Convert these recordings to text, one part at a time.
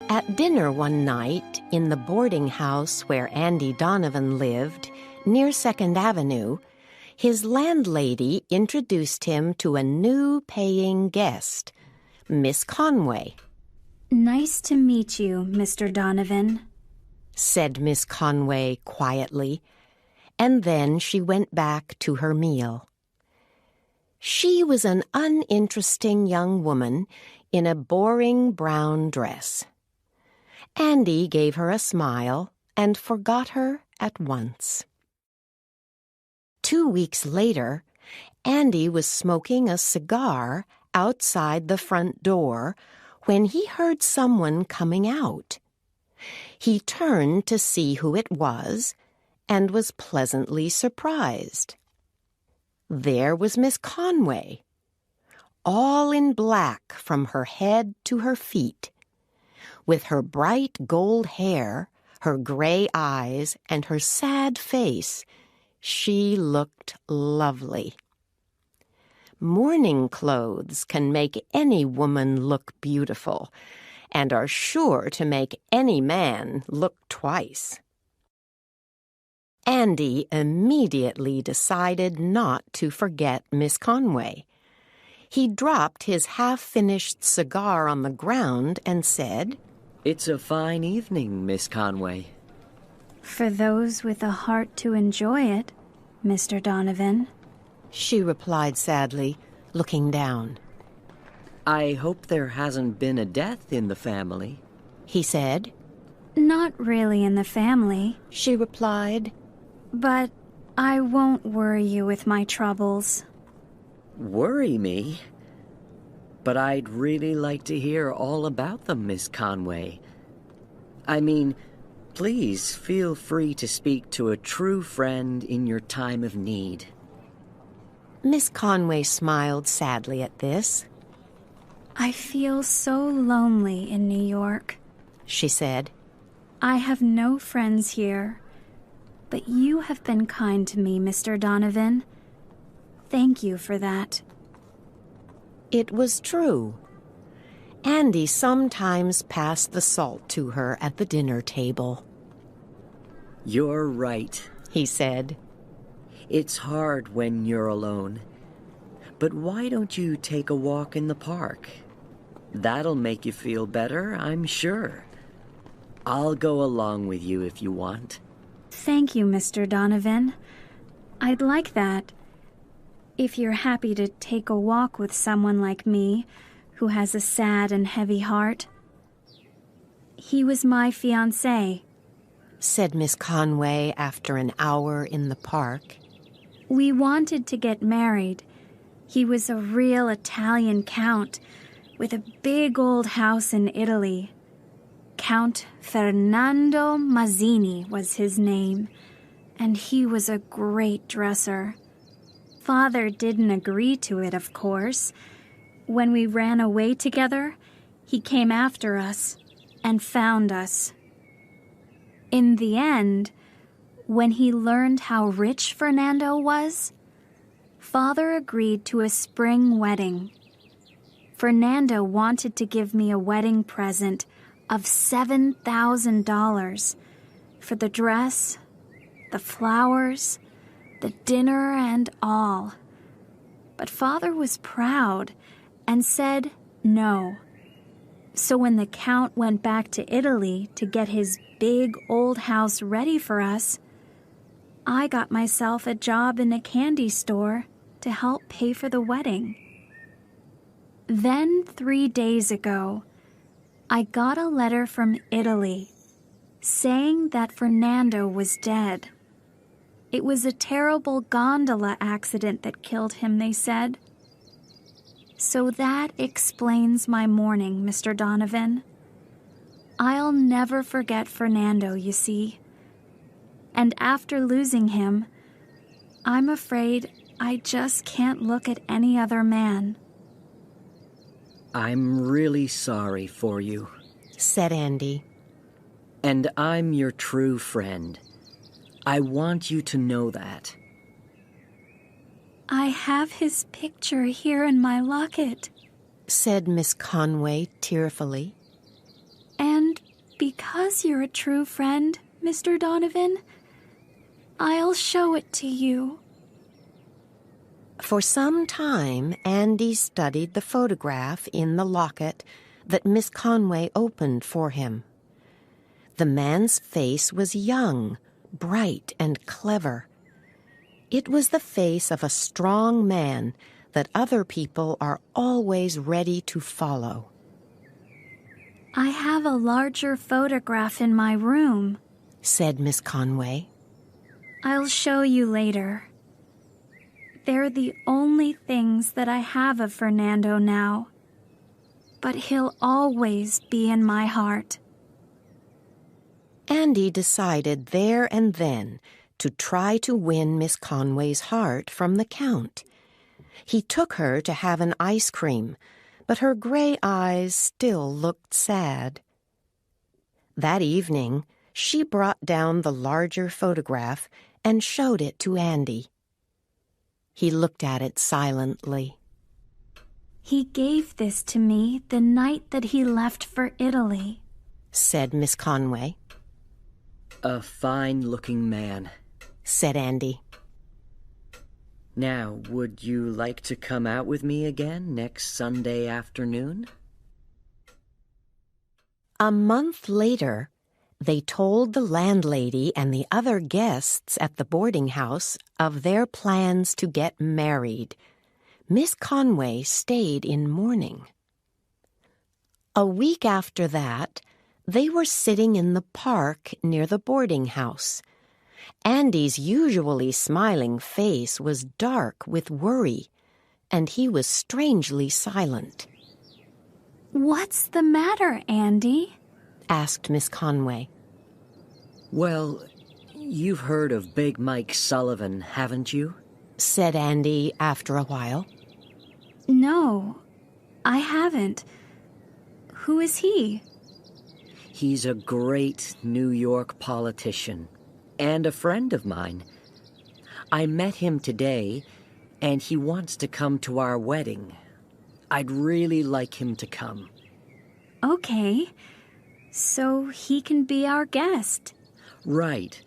At dinner one night in the boarding house where Andy Donovan lived, near 2nd Avenue, his landlady introduced him to a new paying guest, Miss Conway. "Nice to meet you, Mr. Donovan," said Miss Conway quietly, and then she went back to her meal. She was an uninteresting young woman in a boring brown dress. Andy gave her a smile and forgot her at once. 2 weeks later, Andy was smoking a cigar outside the front door when he heard someone coming out. He turned to see who it was and was pleasantly surprised. There was Miss Conway, all in black from her head to her feet. With her bright gold hair, her gray eyes, and her sad face, she looked lovely. Mourning clothes can make any woman look beautiful, and are sure to make any man look twice. Andy immediately decided not to forget Miss Conway. He dropped his half-finished cigar on the ground and said, "It's a fine evening, Miss Conway." "For those with a heart to enjoy it, Mr. Donovan," she replied sadly, looking down. "I hope there hasn't been a death in the family," he said. "Not really in the family," she replied. "But I won't worry you with my troubles." "Worry me? But I'd really like to hear all about them, Miss Conway. I mean, please feel free to speak to a true friend in your time of need." Miss Conway smiled sadly at this. "I feel so lonely in New York," she said. "I have no friends here, but you have been kind to me, Mr. Donovan. Thank you for that." It was true. Andy sometimes passed the salt to her at the dinner table. "You're right," he said. "It's hard when you're alone. But why don't you take a walk in the park? That'll make you feel better, I'm sure. I'll go along with you if you want." "Thank you, Mr. Donovan. I'd like that. If you're happy to take a walk with someone like me, who has a sad and heavy heart." "He was my fiancé," said Miss Conway after an hour in the park. "We wanted to get married. He was a real Italian count with a big old house in Italy. Count Fernando Mazzini was his name, and he was a great dresser. Father didn't agree to it, of course. When we ran away together, he came after us and found us. In the end, when he learned how rich Fernando was, Father agreed to a spring wedding. Fernando wanted to give me a wedding present of $7,000 for the dress, the flowers, the dinner, and all. But Father was proud and said no. So when the Count went back to Italy to get his big old house ready for us, I got myself a job in a candy store to help pay for the wedding. Then 3 days ago, I got a letter from Italy saying that Fernando was dead. It was a terrible gondola accident that killed him, they said. So that explains my mourning, Mr. Donovan. I'll never forget Fernando, you see. And after losing him, I'm afraid I just can't look at any other man." "I'm really sorry for you," said Andy. "And I'm your true friend. I want you to know that." "I have his picture here in my locket," said Miss Conway tearfully. "And Because you're a true friend, Mr. Donovan, I'll show it to you. For some time, Andy studied the photograph in the locket that Miss Conway opened for him. The man's face was young, bright, and clever. It was the face of a strong man that other people are always ready to follow. I have a larger photograph in my room, said Miss Conway. I'll show you later. They're the only things that I have of Fernando now, but he'll always be in my heart. Andy decided there and then to try to win Miss Conway's heart from the Count. He took her to have an ice cream, but her gray eyes still looked sad. That evening, she brought down the larger photograph and showed it to Andy. He looked at it silently. He gave this to me the night that he left for Italy, said Miss Conway. A fine-looking man, said Andy. Now, would you like to come out with me again next Sunday afternoon? A month later, they told the landlady and the other guests at the boarding house of their plans to get married. Miss Conway stayed in mourning. A week after that, they were sitting in the park near the boarding house. Andy's usually smiling face was dark with worry, and he was strangely silent. What's the matter, Andy? Asked Miss Conway. Well, you've heard of Big Mike Sullivan, haven't you? Said Andy after a while. No, I haven't. Who is he? He's a great New York politician and a friend of mine. I met him today, and he wants to come to our wedding. I'd really like him to come. Okay, so he can be our guest. Right,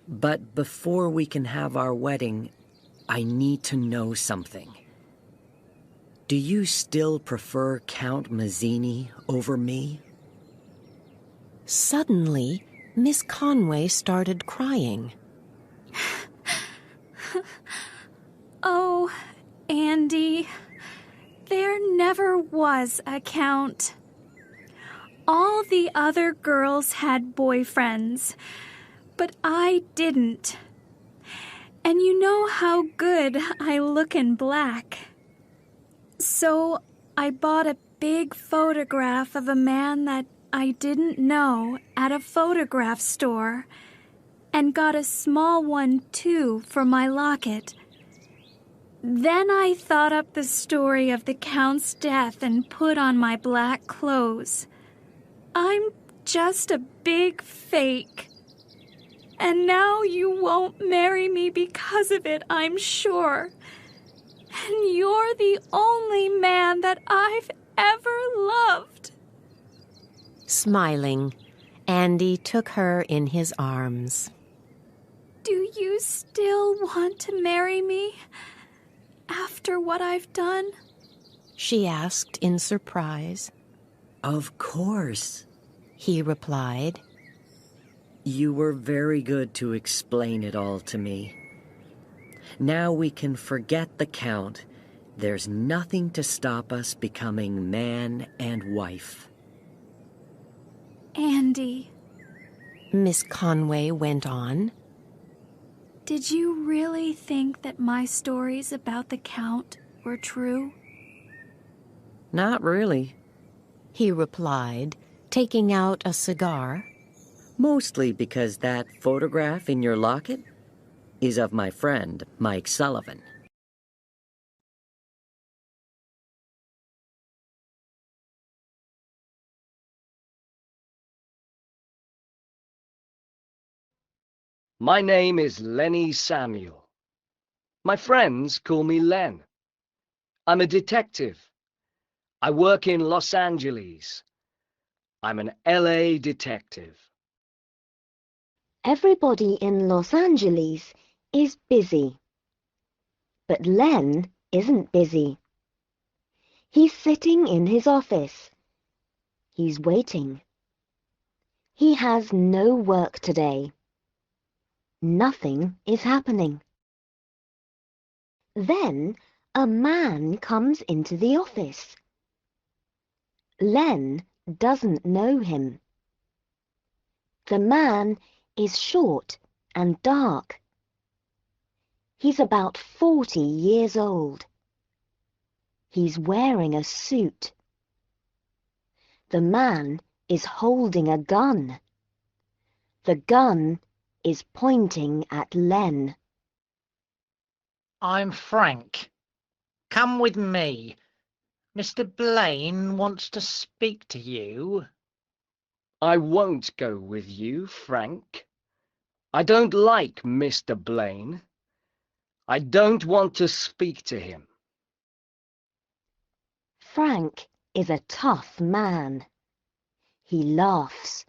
but before we can have our wedding, I need to know something. Do you still prefer Count Mazzini over me? Suddenly, Miss Conway started crying. Oh, Andy, there never was a Count. All the other girls had boyfriends, but I didn't. And you know how good I look in black. So I bought a big photograph of a man that I didn't know at a photograph store, and got a small one too for my locket. Then I thought up the story of the Count's death and put on my black clothes. I'm just a big fake. And now you won't marry me because of it, I'm sure. And you're the only man that I've ever loved. Smiling, Andy took her in his arms. Do you still want to marry me after what I've done? She asked in surprise. Of course, he replied. You were very good to explain it all to me. Now we can forget the Count. There's nothing to stop us becoming man and wife. Andy, Miss Conway went on. Did you really think that my stories about the Count were true? Not really, he replied, taking out a cigar. Mostly because that photograph in your locket is of my friend, Mike Sullivan. My name is Lenny Samuel. My friends call me Len. I'm a detective. I work in Los Angeles. I'm an LA detective. Everybody in Los Angeles is busy. But Len isn't busy. He's sitting in his office. He's waiting. He has no work today. Nothing is happening. Then a man comes into the office. Len doesn't know him. The man is short and dark. He's about 40 years old. He's wearing a suit. The man is holding a gun. The gun is pointing at Len. I'm Frank. Come with me. Mr. Blaine wants to speak to you. I won't go with you, Frank. I don't like Mr. Blaine. I don't want to speak to him. Frank is a tough man. He laughs.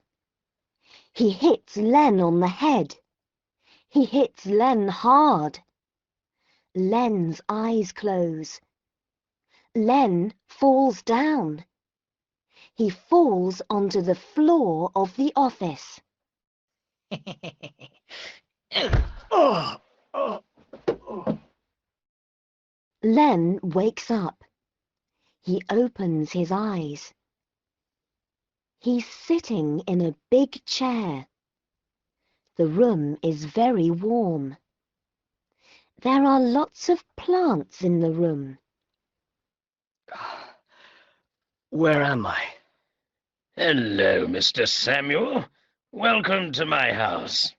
He hits Len on the head. He hits Len hard. Len's eyes close. Len falls down. He falls onto the floor of the office. Len wakes up. He opens his eyes. He's sitting in a big chair. The room is very warm. There are lots of plants in the room. Where am I? Hello, Mr. Samuel. Welcome to my house.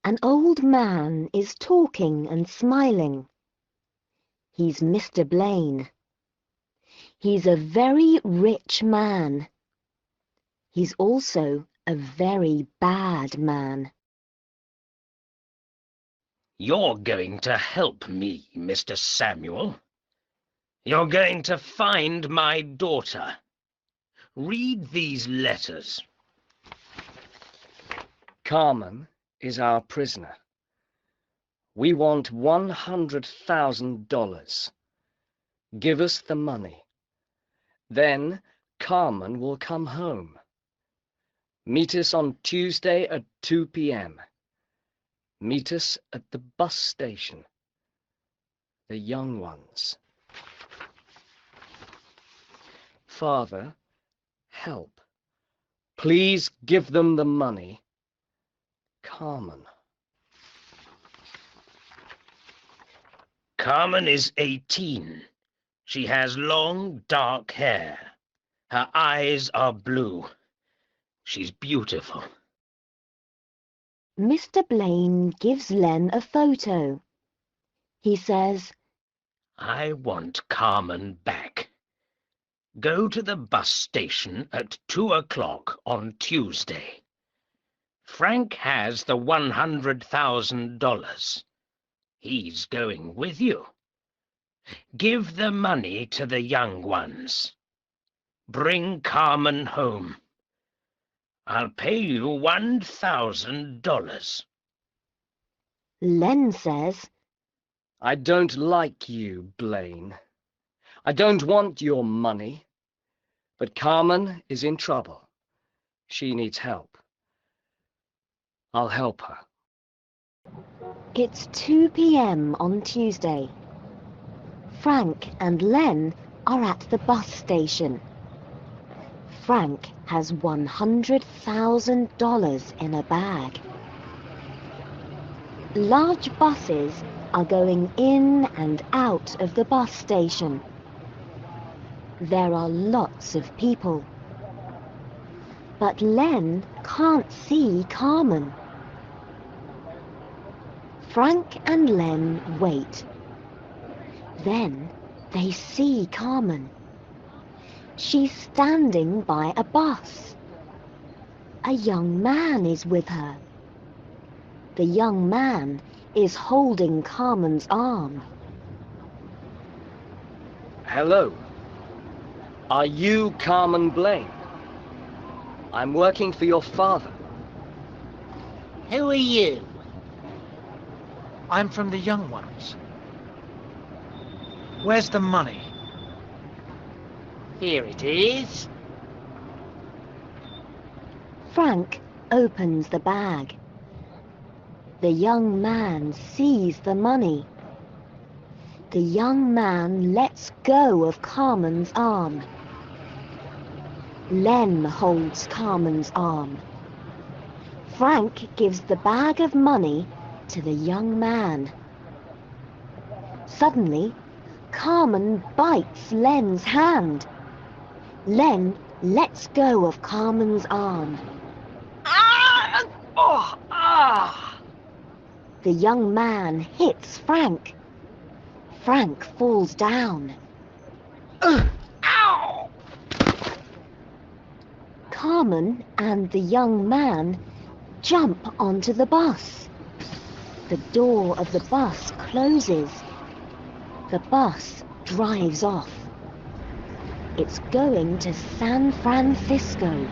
An old man is talking and smiling. He's Mr. Blaine. He's a very rich man. He's also a very bad man. You're going to help me, Mr. Samuel. You're going to find my daughter. Read these letters. Carmen is our prisoner. We want $100,000. Give us the money. Then Carmen will come home. Meet us on Tuesday at 2 p.m. Meet us at the bus station. The young ones. Father, help. Please give them the money. Carmen. Carmen is 18. She has long, dark hair. Her eyes are blue. She's beautiful. Mr. Blaine gives Len a photo. He says, I want Carmen back. Go to the bus station at 2 o'clock on Tuesday. Frank has the $100,000. He's going with you. Give the money to the young ones. Bring Carmen home. I'll pay you $1,000. Len says, I don't like you, Blaine. I don't want your money. But Carmen is in trouble. She needs help. I'll help her. It's 2 p.m. on Tuesday. Frank and Len are at the bus station. Frank has $100,000 in a bag. Large buses are going in and out of the bus station. There are lots of people. But Len can't see Carmen. Frank and Len wait. Then they see Carmen. She's standing by a bus. A young man is with her. The young man is holding Carmen's arm. Hello. Are you Carmen Blaine? I'm working for your father. Who are you? I'm from the young ones. Where's the money? Here it is. Frank opens the bag. The young man sees the money. The young man lets go of Carmen's arm. Len holds Carmen's arm. Frank gives the bag of money to the young man. Suddenly, Carmen bites Len's hand. Len lets go of Carmen's arm. Ah! Oh! Ah! The young man hits Frank. Frank falls down. Ow! Carmen and the young man jump onto the bus. The door of the bus closes. The bus drives off. It's going to San Francisco.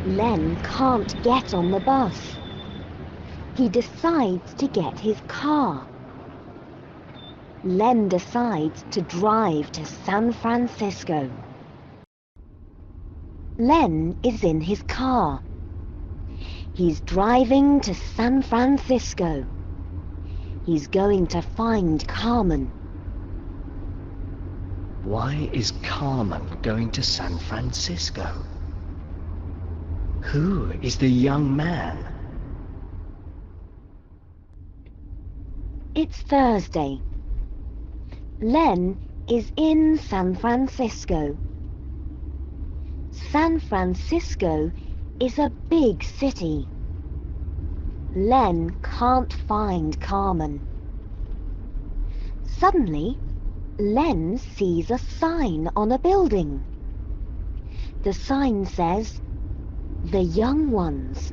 Len can't get on the bus. He decides to get his car. Len decides to drive to San Francisco. Len is in his car. He's driving to San Francisco. He's going to find Carmen. Why is Carmen going to San Francisco? Who is the young man? It's Thursday. Len is in San Francisco. San Francisco is a big city. Len can't find Carmen. Suddenly, Len sees a sign on a building. The sign says, "The Young Ones."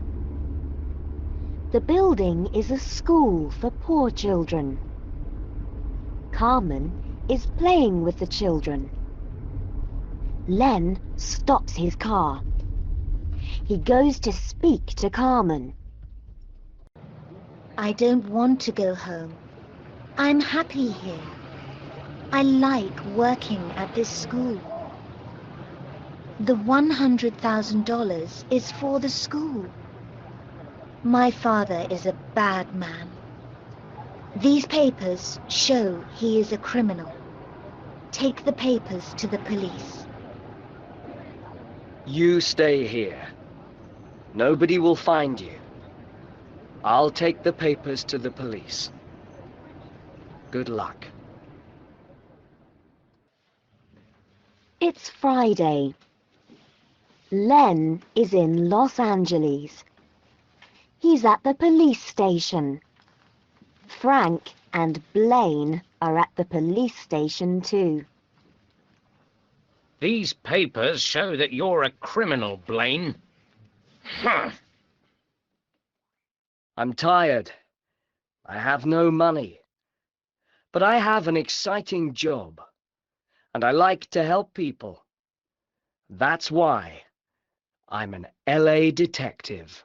The building is a school for poor children. Carmen is playing with the children. Len stops his car. He goes to speak to Carmen. I don't want to go home. I'm happy here. I like working at this school. The $100,000 is for the school. My father is a bad man. These papers show he is a criminal. Take the papers to the police. You stay here. Nobody will find you. I'll take the papers to the police. Good luck. It's Friday. Len is in Los Angeles. He's at the police station. Frank and Blaine are at the police station too. These papers show that you're a criminal, Blaine. Huh. I'm tired. I have no money. But I have an exciting job. And I like to help people. That's why I'm an LA detective.